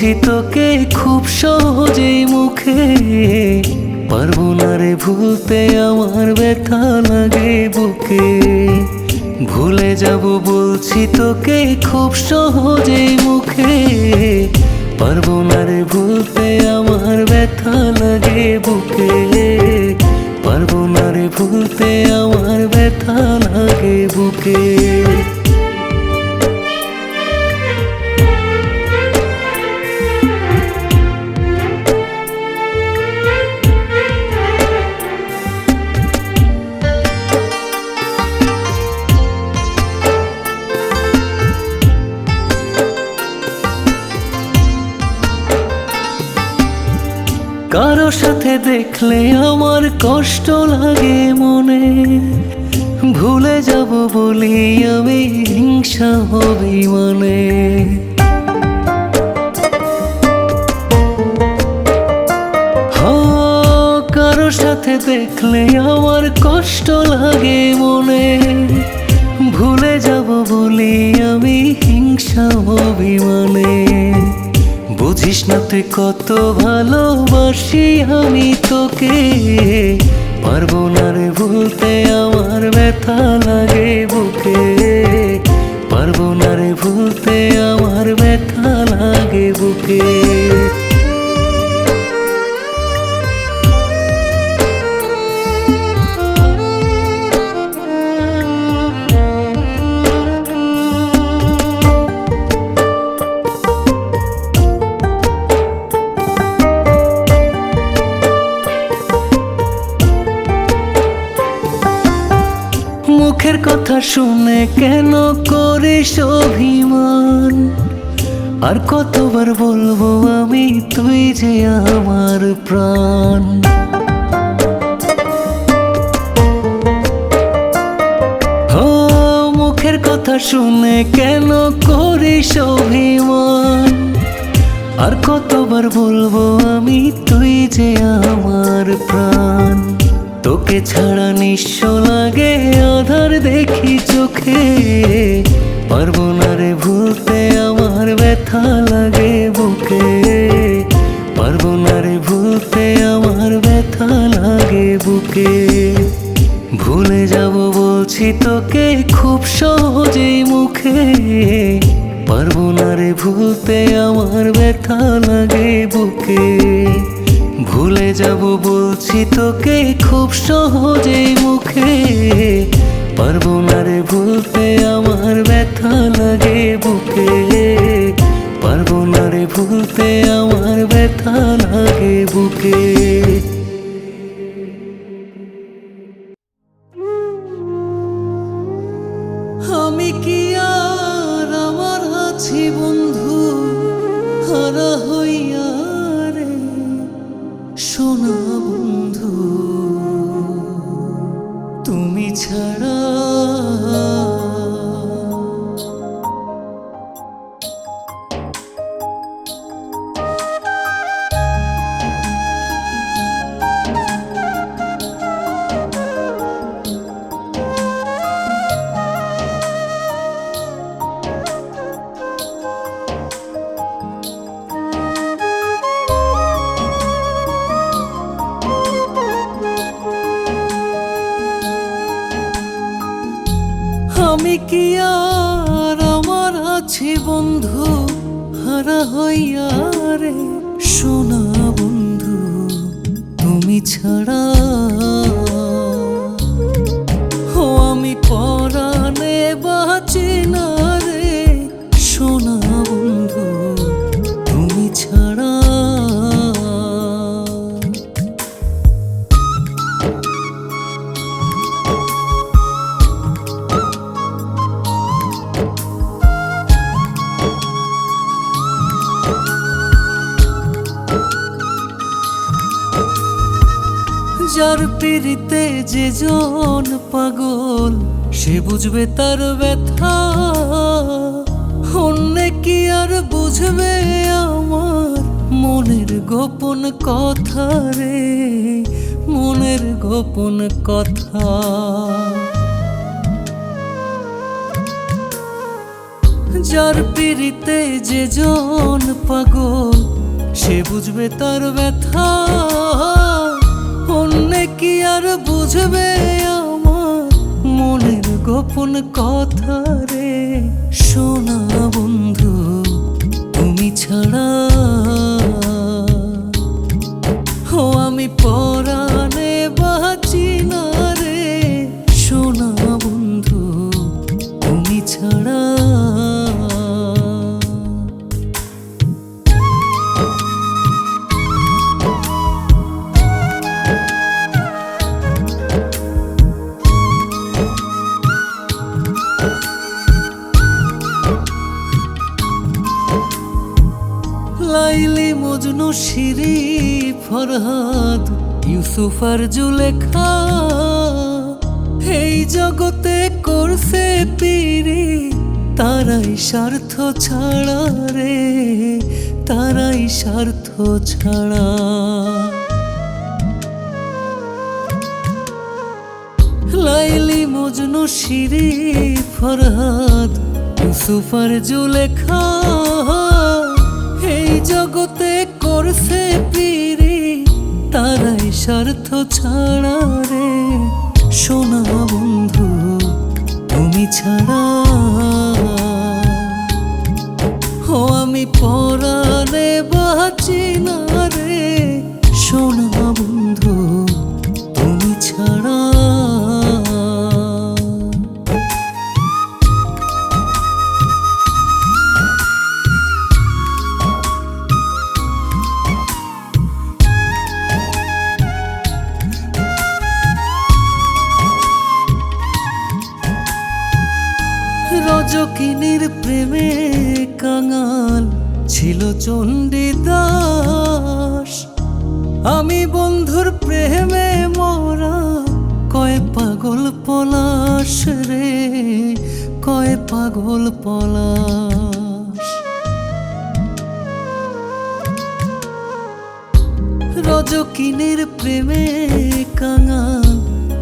বলছি তোকে খুব সহজেই মুখে, পারবো না রে ভুলতে আমার ব্যথা লাগে বুকে। ভুলে যাব বলছি তোকে খুব সহজেই মুখে, পারবো না রে ভুলতে আমার ব্যথা লাগে বুকে। পারবো না রে ভুলতে আমার ব্যথা লাগে বুকে। কারো সাথে দেখলে আমার কষ্ট লাগে মনে, ভুলে যাব বলি আমি হিংসা হবে মানে। কারো সাথে দেখলে আমার কষ্ট লাগে মনে, ভুলে যাব বলি আমি হিংসা হবে মানে। বুঝিস না তুই কত ভালোবাসি আমি তোকে, পারবো না রে ভুলতে আমার ব্যথা লাগে বুকে। পারবো না রে ভুলতে আমার ব্যথা লাগে বুকে। মুখের কথা শুনে কেন করিস অভিমান, আর কতবার বলবো আমি তুই যে আমার প্রাণ। মুখের কথা শুনে কেন করিস অভিমান, আর কতবার বলবো আমি তুই যে আমার প্রাণ। তোকে ছাড়া নিঃস্ব লাগে আধার দেখি চোখে, পারবো না রে ভুলতে আমার ব্যথা লাগে বুকে। পারবো না রে ভুলতে আমার ব্যথা লাগে বুকে। ভুলে যাব বলছি তোকে খুব সহজেই মুখে, পারবো না রে ভুলতে আমার ব্যথা লাগে বুকে। ভুলে যাব বলছি তোকে খুব সহজেই মুখে, পারবো না রে ভুলতে আমার ব্যথা লাগে বুকে। পারবো না রে ভুলতে আমার ব্যথা লাগে বুকে। আমি কি আর আমার আছি বন্ধু হারা হইয়া রে, সোনা বন্ধু তুমি ছাড়া। আমি কি আর আমার আছি বন্ধু হারা হইয়া রে, সোনা বন্ধু তুমি ছাড়া। আমি পরাণে বাঁচি না রে, সোনা বন্ধু তুমি ছাড়া। যার পিড়িতে যে জন পাগল সে বুঝবে তার ব্যথা, অন্য কি আর বুঝবে আমার মনের গোপন কথা রে, মনের গোপন কথা। যার পিড়িতে যে জন পাগল, সে বুঝবে তার ব্যথা। অন্যে কি আর বুঝবে আমার মনের গোপন কথা রে। সোনা বন্ধু তুমি ছাড়া আমি পরাণে বাঁচি না রে। সোনা বন্ধু তুমি ছাড়া। লাইলি মজনু শিরি ফরহাদ ইউসুফ আর জুলেখা, এই জগতে করছে পিরি তারাই স্বার্থ ছাড়া রে, তারাই স্বার্থ ছাড়া। লাইলি মজনু শিরি ফরহাদ ইউসুফ আর জুলেখা, এই জগতে করছে পিরি তারাই স্বার্থ ছাড়া রে। সোনা বন্ধু তুমি ছাড়া আমি পরাণে বাঁচি না রে। সোনা বন্ধু তুমি ছাড়া। রজকিনীর প্রেমে কাঙাল ছিল চণ্ডীদাস, আমি বন্ধুর প্রেমে মরা কয় পাগল পলাশ রে, কয় পাগল পলাশ। রজকিনীর প্রেমে কাঙাল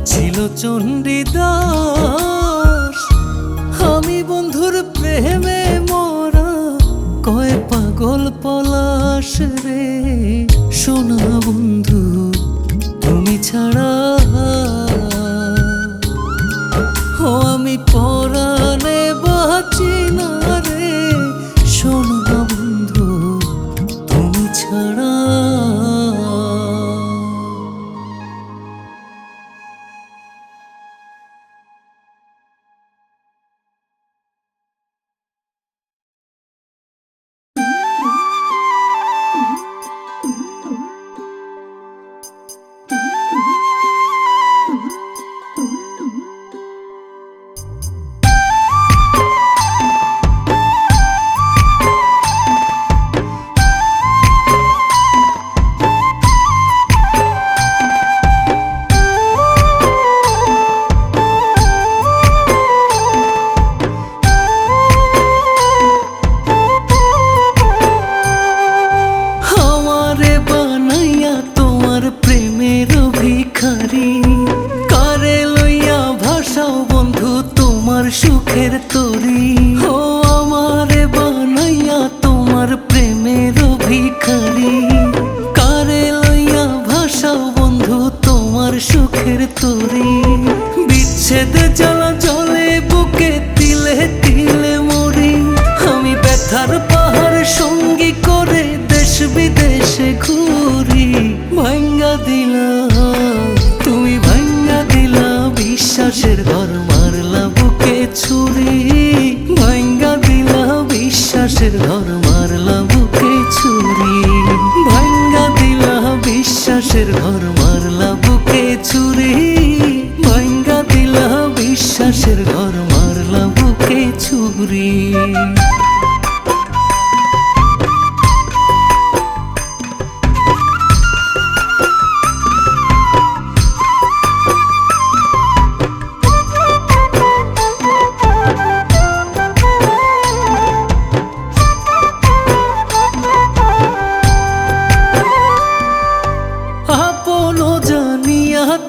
ছিল চণ্ডীদাস, আমি বন্ধুর প্রেমে মরা কয় পাগল পলাশ রে। সোনা বন্ধু তুমি ছাড়া আমি পরাণে বাঁচি না রে। সোনা বন্ধু তুমি ছাড়া। সুখের তরি ও আমারে বানাইয়া তোমার প্রেমের ভিখারি, কারে লইয়া ভাষাও বন্ধু তোমার সুখের তরি। বিচ্ছেদ জ্বালা জলে বুকে তিলে তিলে মরি, আমি ব্যথার পাহাড় সঙ্গী করে দেশ বিদেশে ঘুরি। ভাঙ্গা দিলা তুমি ভাঙ্গা দিলা বিশ্বাসের ঘর, মারলা বুকে ছুরি। ভাঙ্গা দিলা বিশ্বাসের ঘর, মারলা বুকে ছুরি। ভাঙ্গা দিলা বিশ্বাসের ঘর, মারলা বুকে ছুরি। ভাঙ্গা দিলা বিশ্বাসের ঘর, মারলা বুকে ছুরি।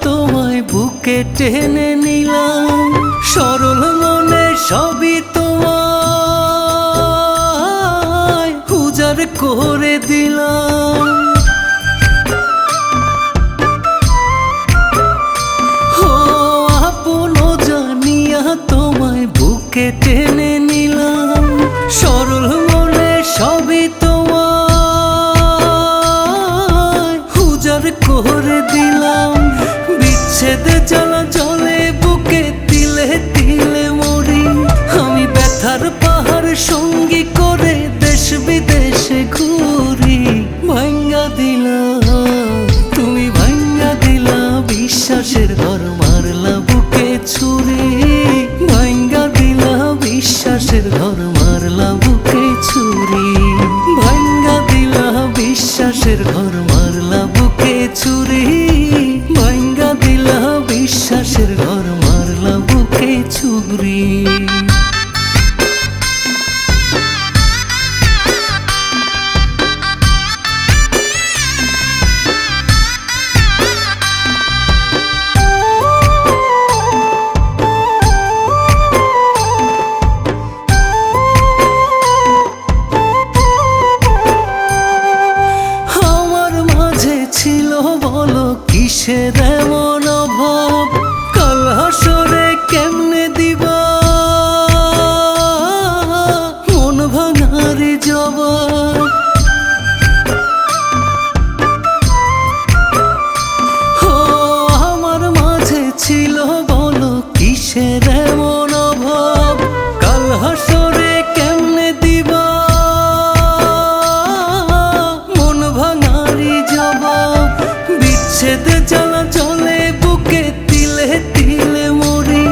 তোমায় বুকে টেনে নিলাম, সরল মনে সবই তোমার। করে দিলাম। ও আপন জানিয়া তোমায় বুকে টেনে নিলাম, সরল মনে সবই তোমায় উজাড় করে দিলাম। বিচ্ছেদে জ্বালা জলে বুকে তিলে তিলে মরি, আমি ব্যথার পাহাড় সঙ্গী করে দেশ বিদেশে ঘুরি। ভাঙ্গা দিলা তুমি, ভাঙ্গা দিলা বিশ্বাসের ঘর, মারলা বুকে ছুরি। ভাঙ্গা দিলা বিশ্বাসের ঘর, মারলা বুকে ছুরি। ভাঙ্গা দিলা বিশ্বাসের ঘর, মারলা বুকে ছুরি। ভাঙ্গা দিলা বিশ্বাসের ঘর, মারলা বুকে ছুরি। ছিল বলো কিসের এমন অভাব, কাল হাসরে কেমনে দিবা মন ভাঙারি জবাব। ও আমার মাঝে ছিল বলো কিসের এমন অভাব, কাল হাসরে কেমনে দিবা মন ভাঙারি জবাব। বিচ্ছেদে জ্বালা জলে বুকে তিলে তিলে মরি,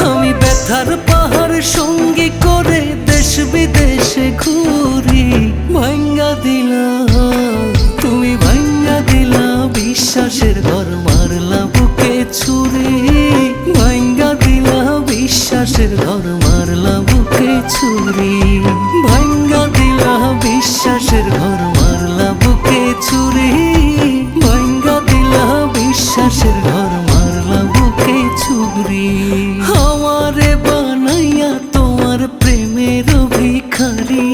আমি ব্যথার পাহাড় সঙ্গী করে দেশ বিদেশে ঘুরি। ভাঙ্গা দিলা তুমি, ভাঙ্গা দিলা বিশ্বাসের ঘর, মারলা বুকে ছুরি। ভাঙ্গা দিলা বিশ্বাসের ঘর, মারলা বুকে ছুরি। ভাঙ্গা দিলা বিশ্বাসের ঘর, মারলা বুকে ছুরি। ভাঙ্গা দিলা বিশ্বাসের ঘর, মারলা বুকে ছুরি। আমারে বানাইয়া তোমার প্রেমের ভিখারি,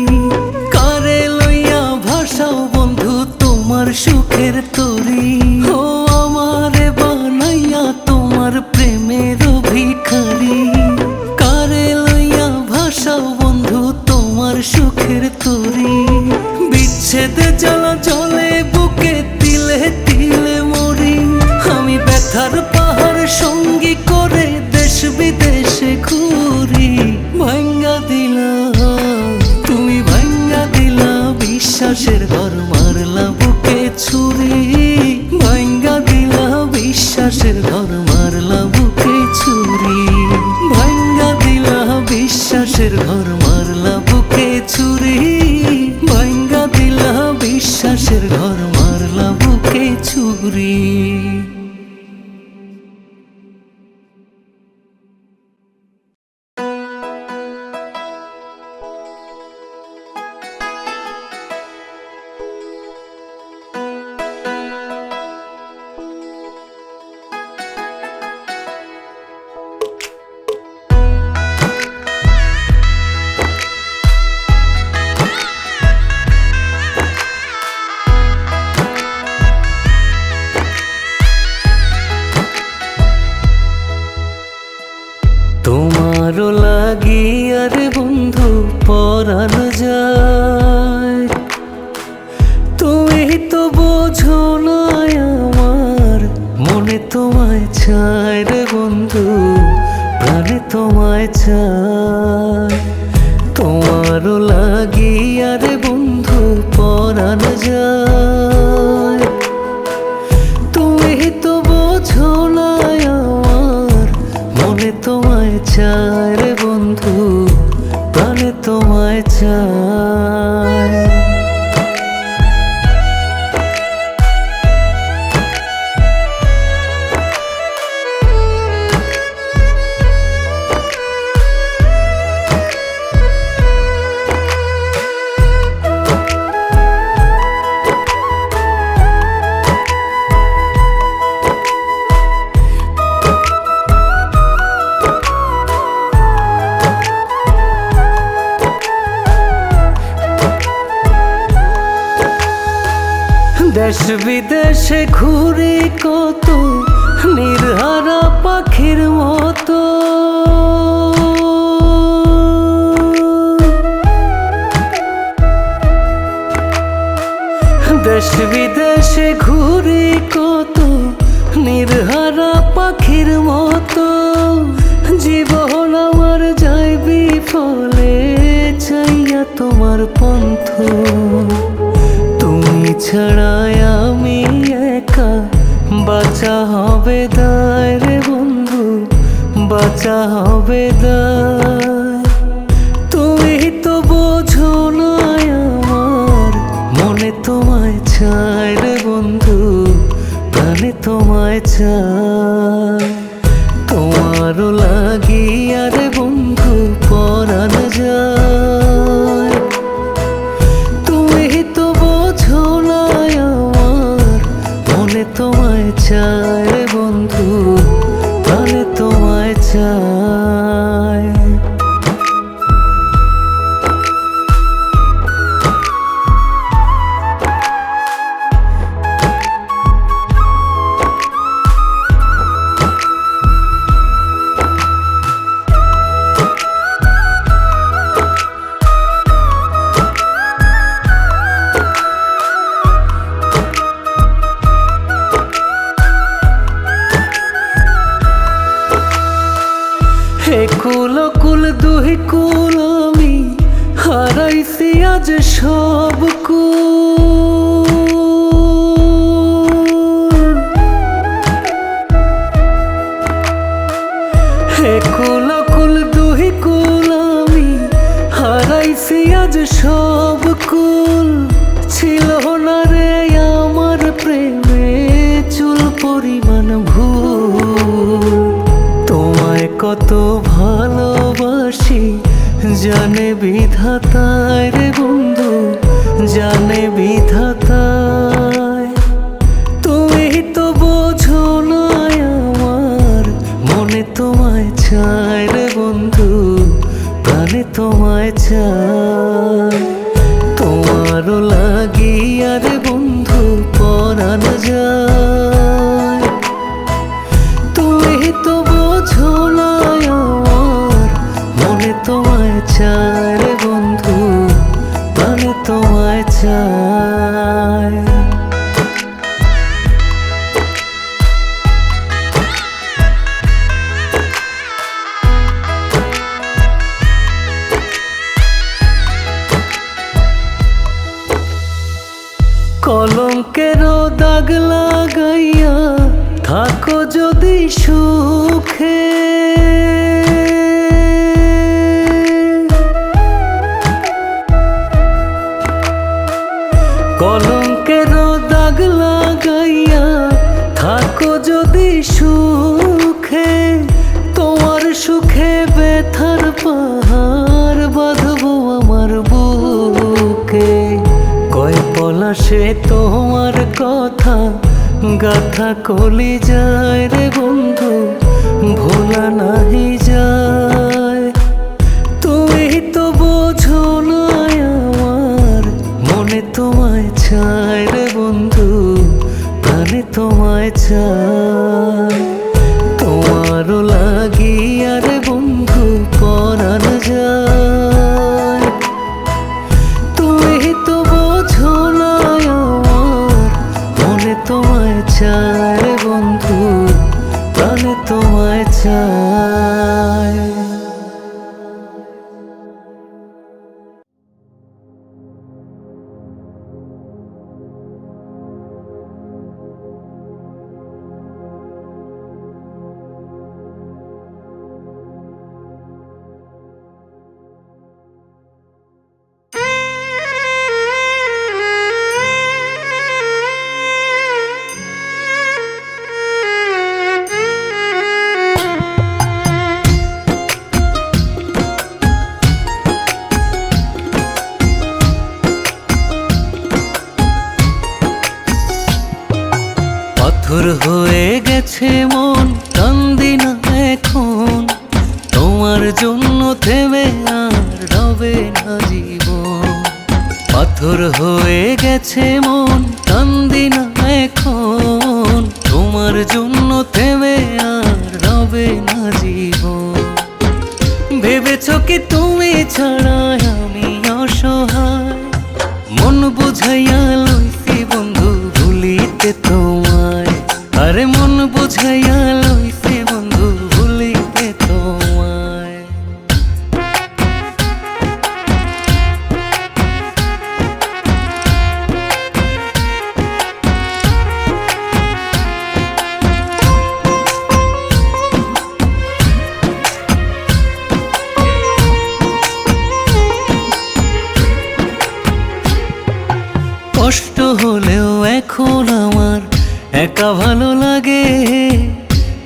কারে লইয়া ভাষাও বন্ধু তোমার সুখের তরি। ও আমারে বানাইয়া তোমার প্রেমের ভিখারি, কারে লইয়া ভাষাও বন্ধু তোমার সুখের তরি। বিচ্ছেদে জ্বালা জলে বুকে তিলে তিলে মরি, আমি ব্যথার পাহাড় সঙ্গী করে দেশ বিদেশে ঘুরি। ভাঙ্গা দিলা তুমি, ভাঙ্গা দিলা বিশ্বাসের ঘর, মারলা বুকে ছুরি। ভাঙ্গা দিলা বিশ্বাসের ঘর, মারলা বুকে ছুরি। ভাঙ্গা দিলা বিশ্বাসের ঘর, মারলা বুকে ছুরি। ভাঙ্গা দিলা বিশ্বাসের ঘর, মারলা বুকে ছুরি। তোমারও লাগিয়া রে বন্ধু পরাণ যায়, তুমি তো বোঝো না আমার মনে তোমায় চায় রে বন্ধু, প্রাণে তোমায় চায়। তোমারও লাগিয়া রে বন্ধু পরাণ যায়, তুমি তো বোঝো না আমার মনে তোমায় চায় রে বন্ধু, প্রাণে তোমায় চায়। বিদেশে ঘুরি কত নির্হারা পাখির মতো, দেশ বিদেশে ঘুরি কত নির্হারা পাখির মতো। জীবন আমার যায় বিফলে চাইয়া তোমার পন্থ, তুমি ছাড়াই আমি একা, বাঁচা হবে দায় রে বন্ধু, বাঁচা হবে দায়। তুমি তো বোঝো না আমার মনে তোমায় চায় রে বন্ধু, প্রাণে তোমায় চায়। তোমারও লাগিয়া রে বন্ধু পরাণ যায়, তুমি তো বোঝো না আমার মনে তোমায় চায় রে বন্ধু, প্রাণে তোমায় চায়। কুল কুল দুই কুল আমি হারাইছি আজ সব কুল, কুল কুল দুই কুল আমি হারাইছি আজ সব কুল। ছিল না রে আমার প্রেমে চুল পরিমাণ ভুল, তোমায় কত ভালোবাসি জানে বিধাতায় রে বন্ধু, জানে বিধাতায়। তুমি তো বোঝো না আমার মনে তোমায় চায় রে বন্ধু, প্রাণে তোমায় চায়। তোমারও লাগিয়া রে বন্ধু পরাণ যায়, তুমি তো বোঝো না আমার মনে তোমায় চায় রে বন্ধু, প্রাণে তোমায় চায়। কলঙ্কেরও দাগ লাগাইয়া থাকো যদি সুখে, কলঙ্কেরও দাগ লাগাইয়া থাকো যদি সুখে। তোমার সুখে ব্যথার পাহাড় বাঁধবো আমার বুকে, কয় পলাশে তোমার কথা গাথা কলি যায় রে বন্ধু, ভোলা নাহি যায়। তুমি তো বোঝো না আমার মনে তোমায় চায় রে বন্ধু, প্রাণে তোমায় চায়। তোমারও লাগিয়া রে বন্ধু পরাণ যায়, তুমি তো বোঝো না আমার মনে তোমায় চায় রে বন্ধু, প্রাণে তোমায় চায়। পাথর হয়ে গেছে মন, কান্দি না এখন, তোমার জন্য থেমে আর রবে না জীবন। পাথর হয়ে গেছে মন, কান্দি না এখন আমার একা ভালো লাগে।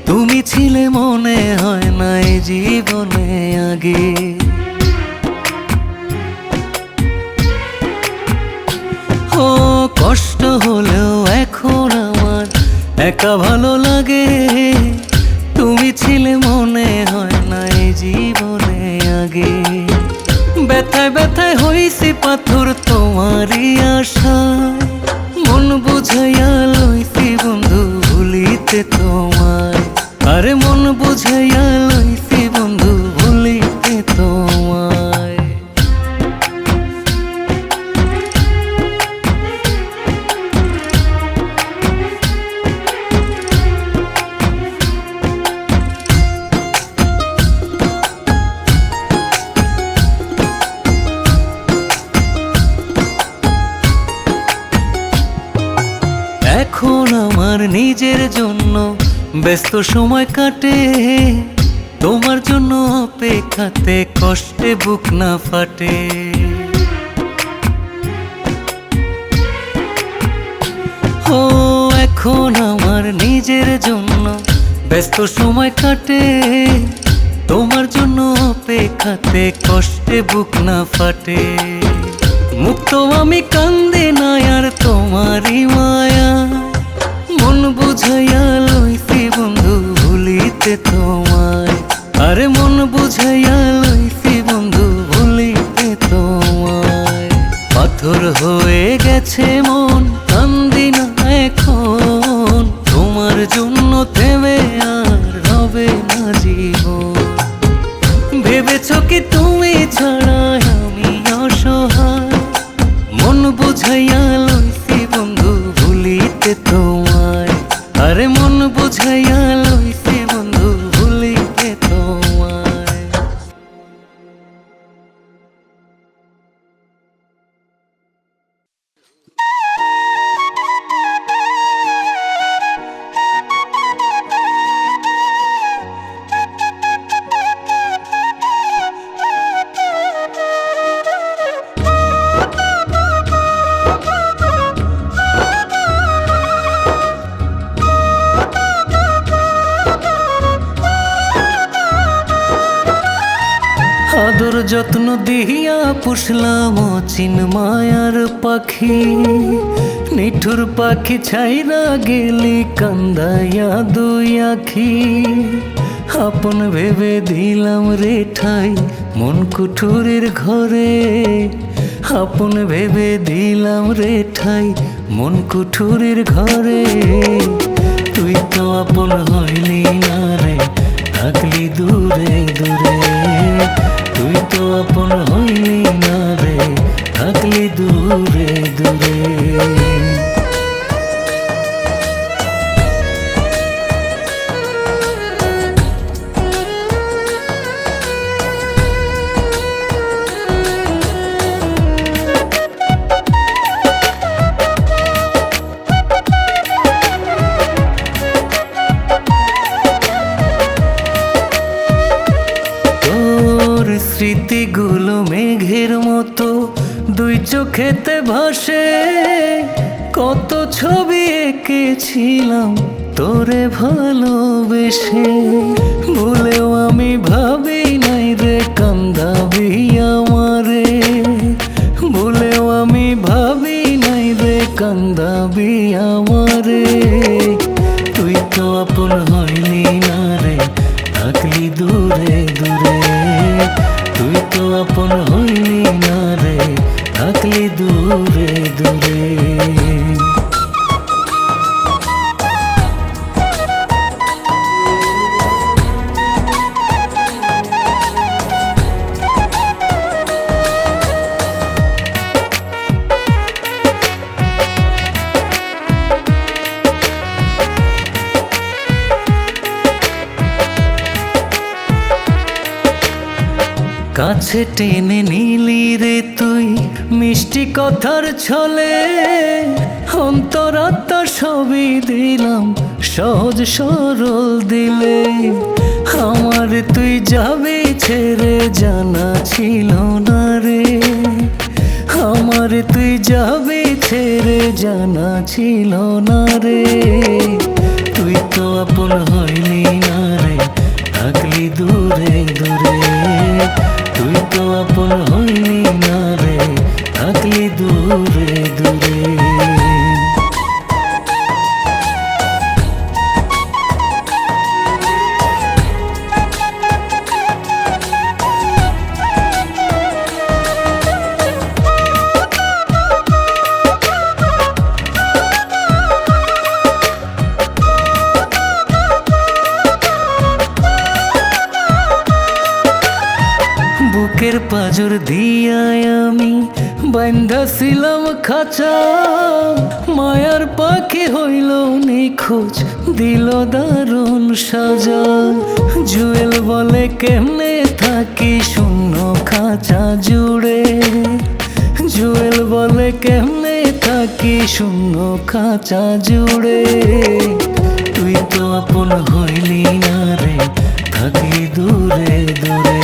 তুমি ছিলে মনে হয় না এই জীবনে আগে। ও কষ্ট হলেও এখন আমার একা ভালো লাগে। তুমি ছিলে মনে হয় না এই জীবনে আগে। ব্যথায় ব্যথায় হইছি পাথর তোমারই আশায়, মন বুঝাইয়া লইছি বন্ধু ভুলিতে তোমায়। আরে মন বুঝাইয়া লইছি বন্ধু ভুলিতে তোমায়। এখন আমার নিজের জন্য ব্যস্ত সময় কাটে। তোমার জন্য অপেক্ষাতে কষ্টে বুক না ফাটে। ও এখন আমার নিজের জন্য ব্যস্ত সময় কাটে। তোমার জন্য অপেক্ষাতে কষ্টে বুক না ফাটে। মুক্ত আমি কান্দে না আর তোমারই মায়া, মন বুঝাইয়া লইছি বন্ধু ভুলিতে তোমায়। আরে মন বুঝাইয়া লইছি বন্ধু ভুলিতে তোমায়। পাথর হয়ে গেছে মন কান্দি না এখন, তোমার জন্য থেমে আর রবে না জীবন। ভেবেছ কি তুমি ছাড়া আমি অসহায়, মন বুঝাইয়া লইছি বন্ধু ভুলিতে তোমায়। আরে মন বুঝাইয়া লইছি বন্ধু ভুলিতে তোমায়। আদর যত্ন দিহিয়া পুষলাম অচিন মায়ার পাখি। নিঠুর পাখি ছাইরা গেলি কান্দাইয়া দুই আখি। আপন ভেবে দিলাম রে ঠাই মন কুঠুরির ঘরে। আপন ভেবে দিলাম রে ঠাই মন কুঠুরির ঘরে। তুই তো আপন হইলি না রে, থাকলি দূরে দূরে। তুই তো আপন হইলি না রে, থাকলি দূরে দূরে। স্মৃতিগুলো মেঘের মতো দুই চোখেতে ভাসে। কত ছবি এঁকেছিলাম তোরে ভালোবেসে। ভুলেও আমি ভাবি নাই রে কান্দাবি আমারে। ভুলেও আমি ভাবি নাই রে কান্দাবি আমারে। তুই তো আপন হইলি না রে, থাকলি দূরে দূরে। তুই তো আপন হইলি না রে, থাকলি দূরে দূরে। কাছে টেনে নিলি রে তুই মিষ্টি কথার ছলে। অন্তরাত্মা সবই দিলাম সহজ সরল দিলে। আমার তুই যাবি ছেড়ে জানা ছিল না রে। আমার তুই যাবি ছেড়ে জানা ছিল না রে, তুই তো আপন হইলি না রে, থাকলি দূরে দূরে। তুই তো আপন হইলি না রে, থাকলি দূরে দূরে। বুকের পাজর দিয়ায় আমি বান্ধা ছিলাম খাঁচা, মায়ার পাখি হইল নিখোঁজ, দিল দারুণ সাজা। জুয়েল বলে কেমনে থাকি শূন্য খাঁচা জুড়ে, জুয়েল বলে কেমনে থাকি শূন্য খাঁচা জুড়ে। তুই তো আপন হইলি না রে, থাকলি দূরে দূরে।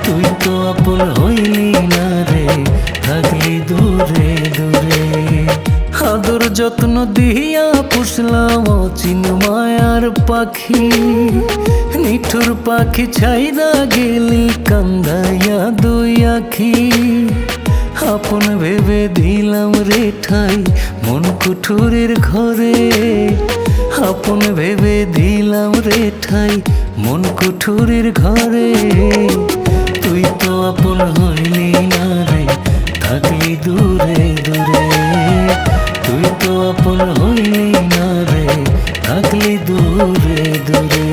তুই তো আপন হইলি না রে, থাকলি দূরে দূরে। আদর যত্ন দিয়া পুষলাম অচিন মায়ার পাখি, নিঠুর পাখি ছাইরা গেলি কান্দাইয়া দুই আখি। আপন ভেবে দিলাম রে ঠাই মন কুঠুরের ঘরে, আপন ভেবে দিলাম রে ঠাই মন কুঠুরের ঘরে। তুই তো আপন হইলি না রে, থাকলি দূরে দূরে। তুই তো আপন হইলি না রে, থাকলি দূরে দূরে।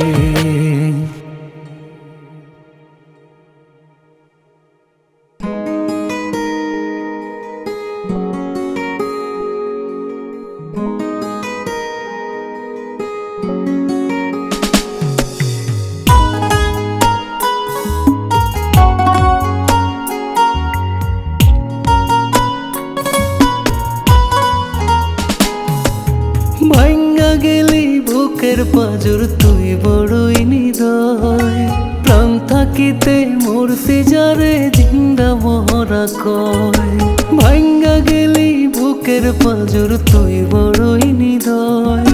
ভাঙ্গা গেলি বুকের পাজর তুই বড়ই নিদয়, প্রাণ থাকিতে মরতে যারে জিন্দা মরা কয়। ভাঙ্গা গেলি বুকের পাজর তুই বড়ই নিদয়,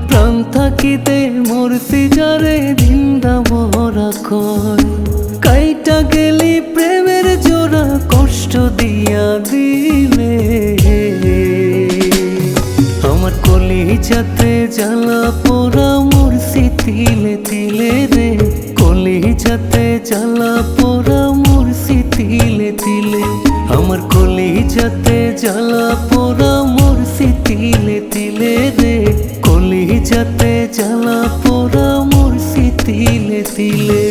প্রাণ থাকিতে মরতে যারে জিন্দা মরা কয়। কাইটা গেলি প্রেমের জোড়া কষ্ট দিয়া দিলে, আমার কলিজাতে জ্বালা পোড়া মরছি তিলে তিলে রে। কলিজাতে জ্বালা পোড়া মরছি তিলে তিলে, আমার কলিজাতে জ্বালা পোড়া মরছি তিলে তিলে রে। কলিজাতে জ্বালা পোড়া মরছি তিলে তিলে।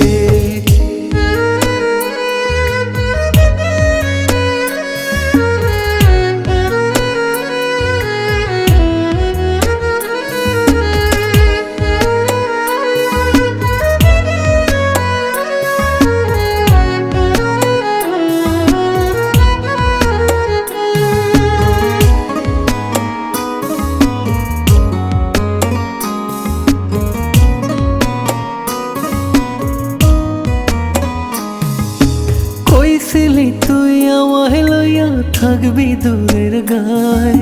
কইছিলি তুই আমায় লইয়া থাকবি দূরের গায়,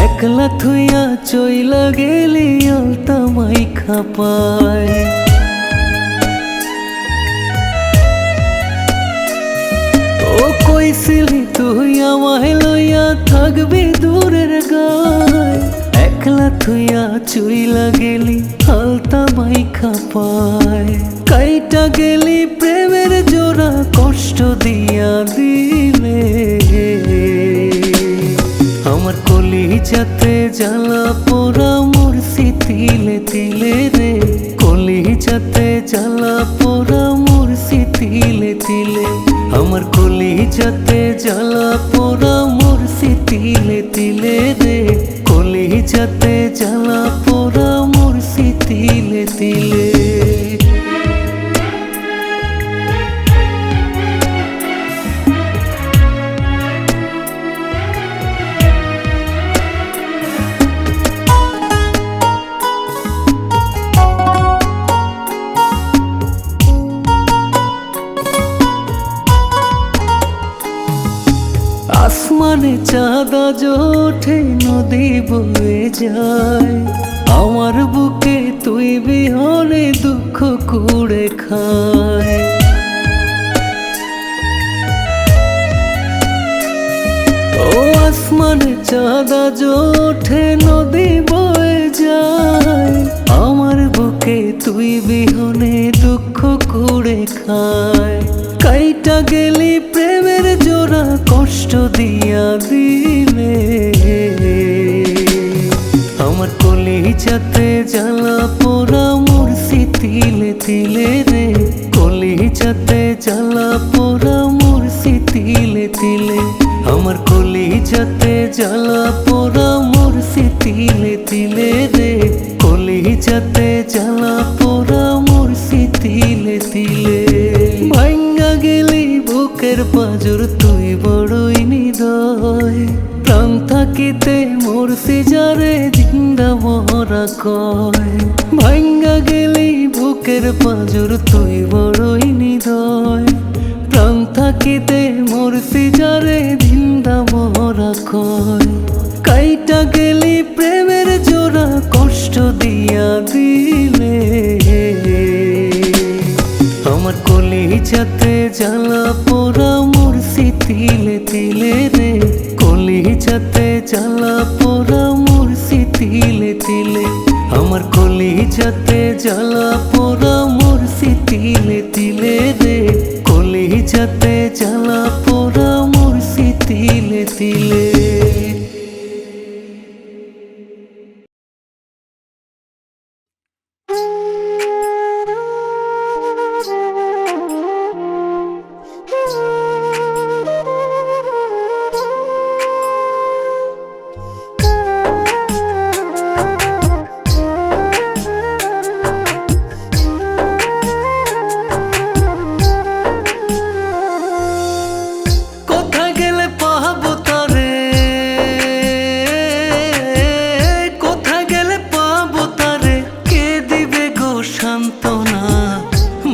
একলা থুইয়া চইলা গেলি আলতা মাইখা পায়। ও কইছিলি তুই আমায় লইয়া থাকবি দূরের গায়, একলা থুইয়া চইলা গেলি আলতা মাইখা পায়। কাইটা গেলি প্রেমের জোড়া কষ্ট দিয়া দিলে, আমার কলিজাতে জ্বালা পোড়া মরছি তিলে তিলে রে। কলিজাতে জ্বালা পোড়া মরছি তিলে তিলে, আমার কলিজাতে জ্বালা পোড়া মরছি তিলে তিলে রে। কলিজাতে জ্বালা পোড়া মরছি তিলে তিলে। আসমানে চাঁদ আজ ওঠে, নদী বয়ে যায়, আমার বুকে তুই বিহনে দুঃখ কুড়ে খায়। ও আসমানে চাঁদ আজ ওঠে, নদী বয়ে যায়, আমার বুকে তুই বিহনে দুঃখ কুড়ে খায়। কাইটা গেলি প্রেমের জোড়া, কষ্ট দিয়া দিলে, আমার কলিজাতে জ্বালা পোড়া মরছি তিলে তিলে রে, কলিজাতে জ্বালা পোড়া মরছি তিলে তিলে, আমার কলিজাতে জ্বালা পোড়া মরছি তিলে তিলে রে, কলিজাতে জ্বালা পোড়া মরছি তিলে তিলে। ভাঙ্গা গেলি বুকের পাঁজর, তুই বড়ই নিদয়, প্রাণ থাকিতে মরছি যারে জিন্দা মরা কয়। ভাঙ্গা গেলি বুকের পাঁজর, তুই বড়ই নিদয়, প্রাণ থাকিতে মরছি যারে জিন্দা মরা কয়। কাইটা গেলি প্রেমের জোড়া, কষ্ট দিয়া দিলে, আমার কলিজাতে জ্বালা পোড়া মরছি তিলে তিলে রে, কলিজাতে জ্বালা পোড়া মরছি তিলে তিলে, আমার কলিজাতে জ্বালা পোড়া মরছি তিলে তিলে রে, কলিজাতে জ্বালা পোড়া মরছি তিলে তিলে।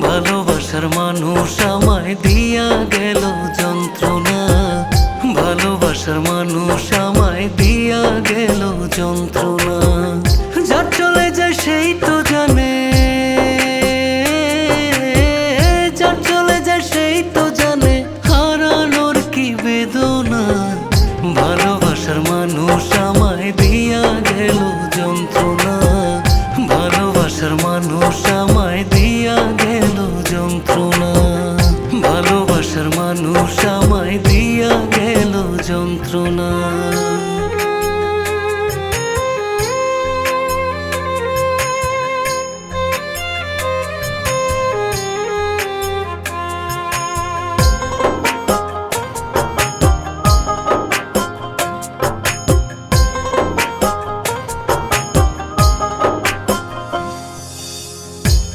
ভালোবাসার মানুষ আমায় দিয়া গেল যন্ত্রণা, ভালোবাসার মানুষ আমায় দিয়া গেল যন্ত্রণা। যার চলে যায় সেই তো জানে, যার চলে যায় সেই তো জানে হারানোর কি বেদনা। ভালোবাসার মানুষ আমায় দিয়া গেল যন্ত্রণা, ভালোবাসার মানুষ আমায় দিয়া গেল যন্ত্রণা, ভালোবাসার মানুষ আমায় দিয়া গেল যন্ত্রণা।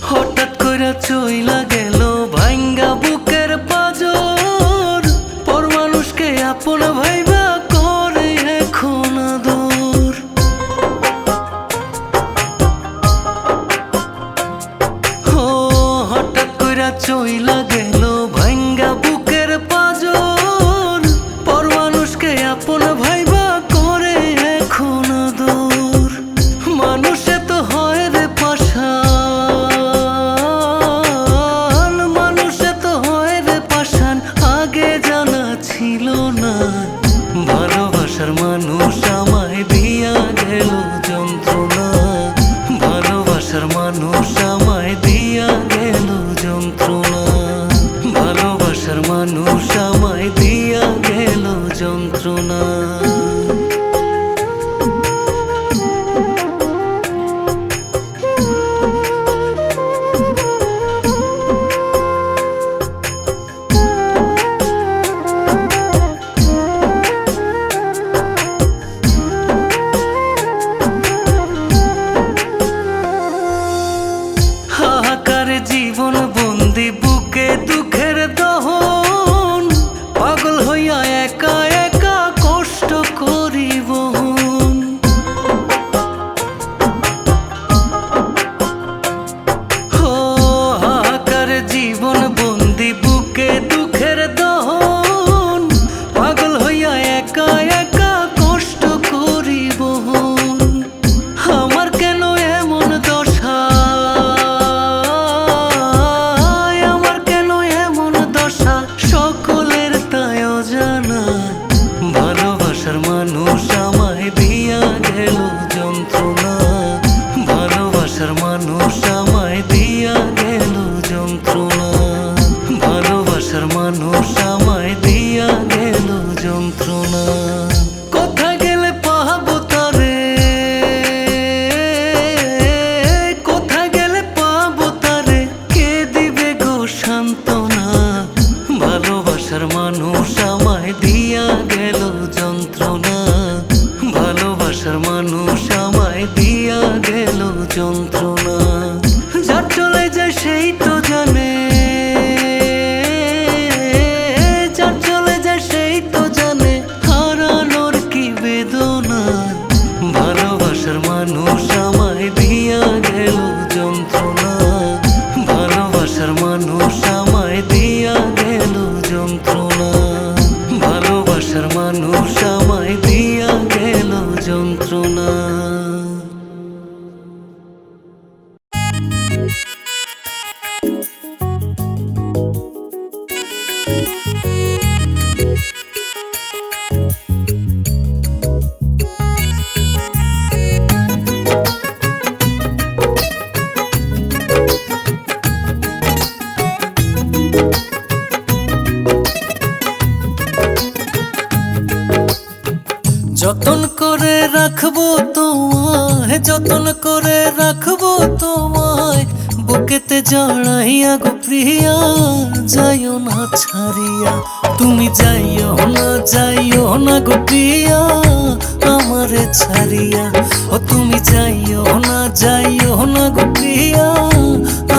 হঠাৎ কইরা চইলা গেল ভাঙ্গা বুকের পাঁজর, পর মানুষকে আপন ভাইবা করে এখন আদর। হঠাৎ কইরা চইলা গেল ভাঙ্গা বুকের পাঁজর, পর মানুষকে আপন ভাইবা করে এখন আদর। মানুষে তো হয় রে পাশান, মানুষে তো হয় রে পাশান, আগে জানা ছিল না। ভালোবাসার মানুষ আমায় দিয়া গেল যন্ত্রণা, ভালোবাসার মানুষ আমায় দিয়া গেল যন্ত্রণা, জড়াইয়া গো প্রিয়া যাইও না ছাড়িয়া। তুমি যাইও না গো প্রিয়া আমারে ছাড়িয়া। ও তুমি যাইও না গো প্রিয়া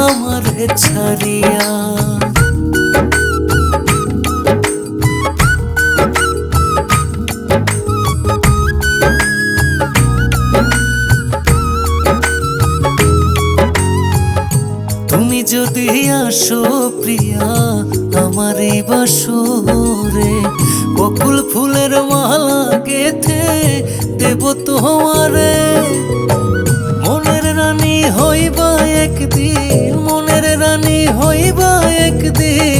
আমারে ছাড়িয়া। তুমি যদি আসো প্রিয়া আমার এই বাসরে, বকুল ফুলের মালা গেথে দেব তোমারে। মনের রানী হইবা একদিন, মনের রানী হইবা একদিন,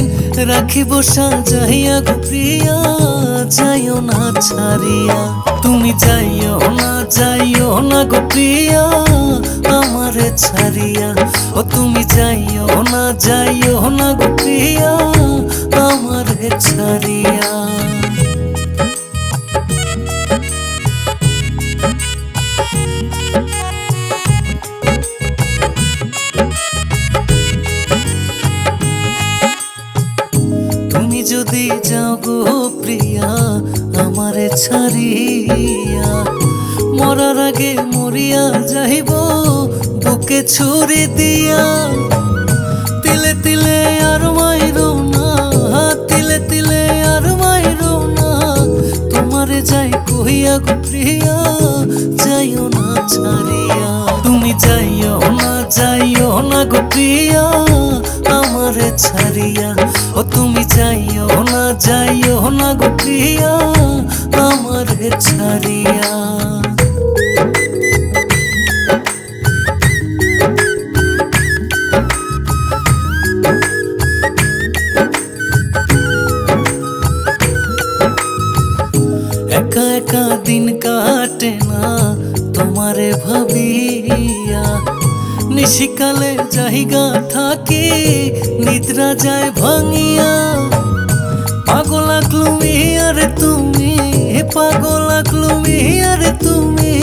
রাখিব সাজাইয়া গো প্রিয়া যাইও না ছাড়িয়া। তুমি যাইও না গো প্রিয়া আমারে ছাড়িয়া। ও তুমি যাইও না গো প্রিয়া আমারে ছাড়িয়া। তুমি যদি যাও গো প্রিয়া আমারে ছাড়িয়া, মরার আগে মরিয়া যাইব বুকে ছুরি দিয়া। তিলে তিলে আর মাইরো না, তিলে তিলে আর মাইরো না, তোমারে যাই কহিয়া গো প্রিয়া যাইও না ছাড়িয়া। তুমি যাইও না গো প্রিয়া আমারে ছাড়িয়া। ও তুমি যাইও না গো প্রিয়া আমারে ছাড়িয়া। একা একা দিন কাটে না তোমারে ভাবিয়া, নিশিকালে জায়গা থাকি নিদ্রা যায় ভাঙিয়া। পাগল আকলুমি আরে তুমি, পাগল আকলুমি আরে তুমি,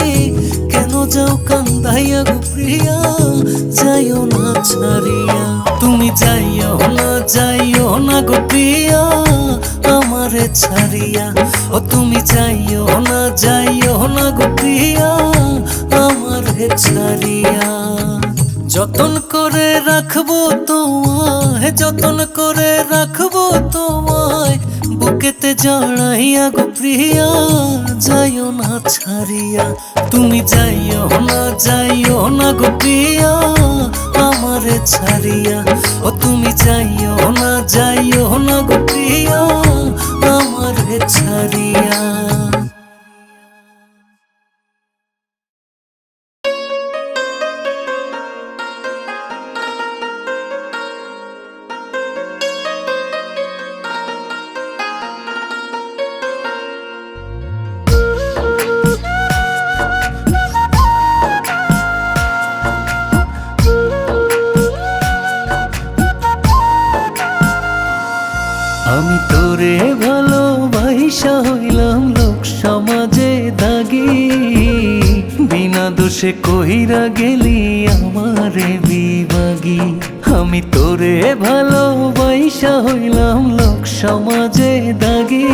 কেন যাও কান্দাইয়া গো প্রিয়া যাইও না ছাড়িয়া। তুমি যাইও না গো প্রিয়া আমারে ছাড়িয়া। ও তুমি যাইও না গো প্রিয়া আমারে ছাড়িয়া। যতন করে রাখবো তোমায়, যতন করে রাখবো তোমায়, বুকেতে জড়াইয়া গো প্রিয়া যাইও না ছাড়িয়া। তুমি যাইও না গো প্রিয়া আমারে ছাড়িয়া। ও তুমি যাইও না গো প্রিয়া আমারে ছাড়িয়া। আমি তোরে ভালোবাসা হইলাম লোক সমাজে দাগি, বিনা দোষে কইরা গেলি আমারে বিভাগী। আমি তোরে ভালোবাসা হইলাম লোক সমাজে দাগি,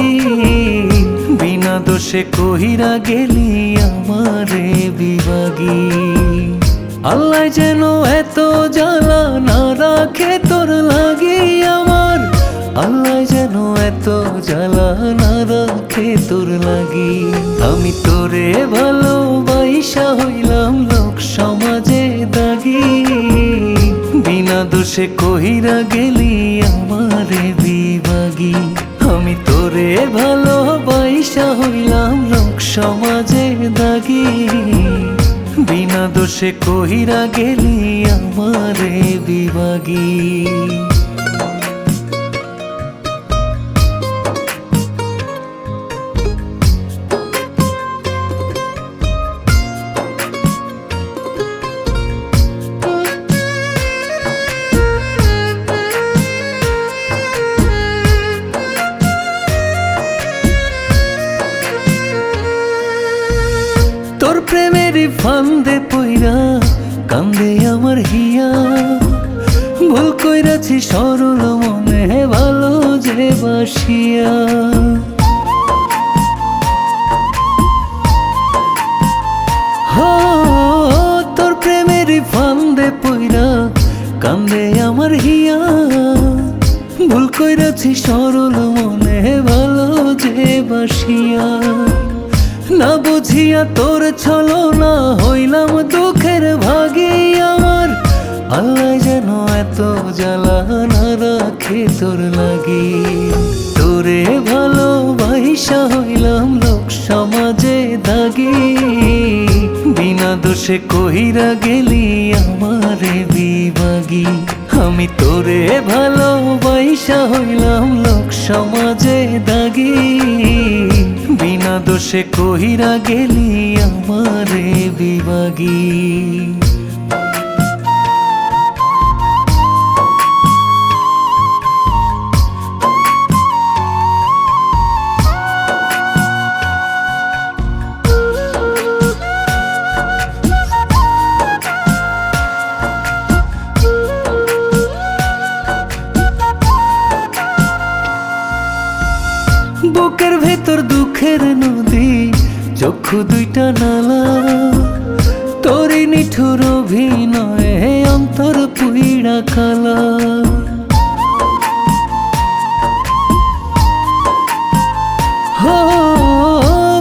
বিনা দোষে কইরা গেলি আমারে বিভাগী। আল্লাহ যেন এত জ্বালা না রাখে তোর লাগি আমার, আল্লাহ যেন এত জ্বালা না রাখে তোর লাগি। আমি তোরে ভালোবাসা হইলাম লোক সমাজে দাগি, বিনা দোষে কইরা গেলি আমারে বিভাগী। আমি তোরে ভালোবাসা হইলাম লোক সমাজে দাগি, বিনা দোষে কইরা গেলি আমারে বিভাগী। তোর প্রেমের ফান্দে পইরা কান্দে আমার হিয়া, কইরাছি সরল মনে ভালো যে বাসিয়া। তোর প্রেমেরই ফান্দে পইরা কান্দে আমার হিয়া। ভুল কইরাছি সরল মনে ভালো যে বাসিয়া। না বুঝিয়া তোর ছলনা হইলাম দুঃখের ভাগী আমার। আল্লাহ যেন এত জ্বালা না রাখে তোর লাগি। তোরে ভালোবাসা হইলাম লোক সমাজে দাগি। বিনা দোষে কইরা গেলি আমারে বিভাগী। আমি তোরে ভালোবাসা হইলাম লোক সমাজে দাগি। বিনা দোষে কইরা গেলি আমারে বিভাগী। বুকের ভেতর দুঃখের নদী, চক্ষু দুইটা নালা। তোরই নিঠুর অভিনয়ে অন্তর পুইড়া কালা।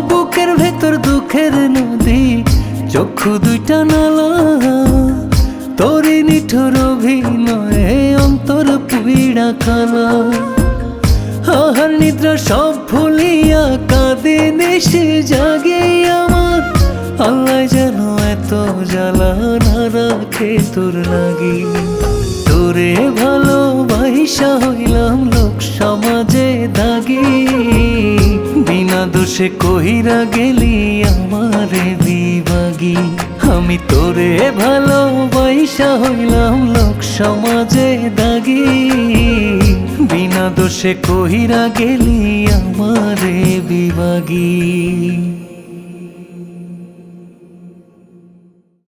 বুকের ভেতর দুঃখের নদী, চক্ষু দুইটা নালা। তোরই নিঠুর অভিনয়ে অন্তর পুইড়া কালা। আহার নিদ্রা সব ভুলিয়া কাঁদে নেশে জাগে আমার। আল্লাহ যেন এত জ্বালা না রাখে তোর লাগি। তোরে ভালোবাসা হইলাম লোক সমাজে দাগি। বিনা দোষে কইরা গেলি আমারে বিভাগী। আমি তোরে ভালোবাসা হইলাম লোক সমাজে দাগি। বিনা দোষে কইরা গেলি আমারে বিভাগী।